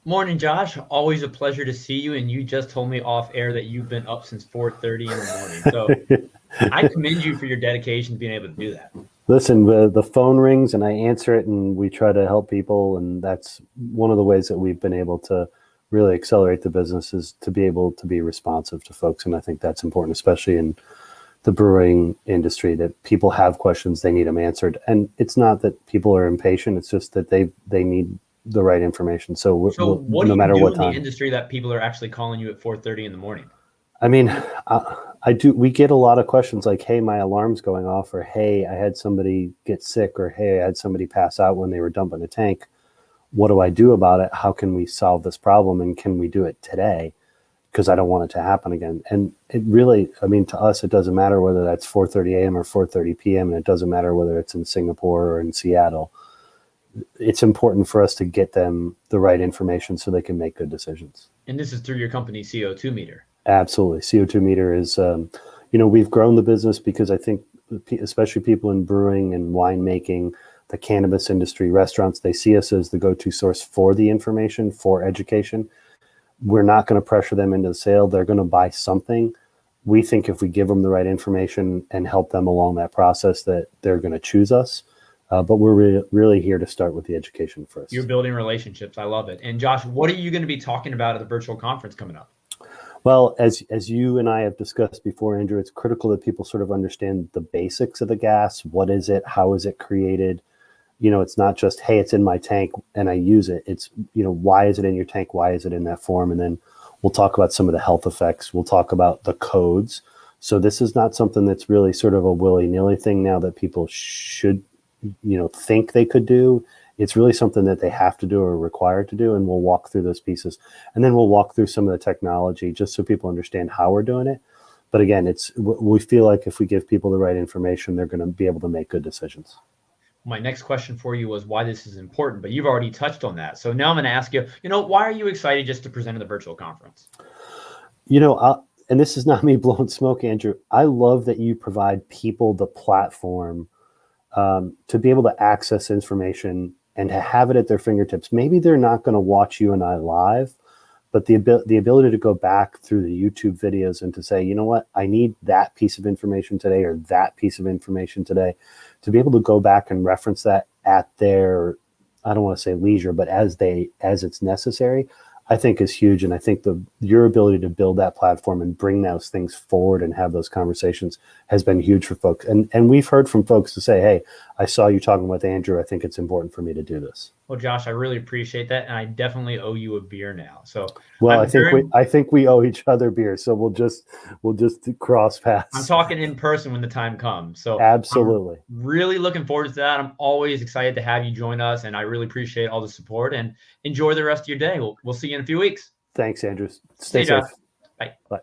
Morning, Josh. Always a pleasure to see you. And you just told me off air that you've been up since 4:30 in the morning. So I commend you for your dedication to being able to do that. Listen, the phone rings and I answer it, and we try to help people. And that's one of the ways that we've been able to really accelerate the business, is to be able to be responsive to folks. And I think that's important, especially in the brewing industry, that people have questions, they need them answered. And it's not that people are impatient, it's just that they need the right information. So So what do no you matter do what in the time. industry that people are actually calling you at 4:30 in the morning? I mean, I do. We get a lot of questions like, "Hey, my alarm's going off," or "Hey, I had somebody get sick," or "Hey, I had somebody pass out when they were dumping a tank. What do I do about it? How can we solve this problem? And can we do it today? Because I don't want it to happen again." And it really, I mean, to us, it doesn't matter whether that's 4:30 a.m. or 4:30 p.m., and it doesn't matter whether it's in Singapore or in Seattle. It's important for us to get them the right information so they can make good decisions. And this is through your company, CO2Meter. Absolutely. CO2 meter is, we've grown the business because I think, especially people in brewing and winemaking, the cannabis industry, restaurants, they see us as the go-to source for the information, for education. We're not going to pressure them into the sale. They're going to buy something. We think if we give them the right information and help them along that process, that they're going to choose us. But we're really here to start with the education first. You're building relationships. I love it. And Josh, what are you going to be talking about at the virtual conference coming up? Well, as you and I have discussed before, Andrew, it's critical that people sort of understand the basics of the gas. What is it? How is it created? It's not just, hey, it's in my tank and I use it. It's, why is it in your tank? Why is it in that form? And then we'll talk about some of the health effects. We'll talk about the codes. So this is not something that's really sort of a willy-nilly thing now that people should, think they could do. It's really something that they have to do or are required to do. And we'll walk through those pieces. And then we'll walk through some of the technology just so people understand how we're doing it. But again, we feel like if we give people the right information, they're going to be able to make good decisions. My next question for you was why this is important, but you've already touched on that. So now I'm going to ask you, why are you excited just to present at the virtual conference? And this is not me blowing smoke, Andrew. I love that you provide people the platform to be able to access information and to have it at their fingertips. Maybe they're not going to watch you and I live, but the ability to go back through the YouTube videos and to say, you know what, I need that piece of information today or that piece of information today, to be able to go back and reference that at their, I don't want to say leisure, but as it's necessary, I think is huge. And I think your ability to build that platform and bring those things forward and have those conversations has been huge for folks. And we've heard from folks to say, hey, I saw you talking with Andrew. I think it's important for me to do this. Well, Josh, I really appreciate that. And I definitely owe you a beer now. So well, I think we owe each other beer. So we'll just cross paths. I'm talking in person when the time comes. So absolutely. I'm really looking forward to that. I'm always excited to have you join us. And I really appreciate all the support and enjoy the rest of your day. We'll see you in a few weeks. Thanks, Andrew. Stay safe. Bye. Bye.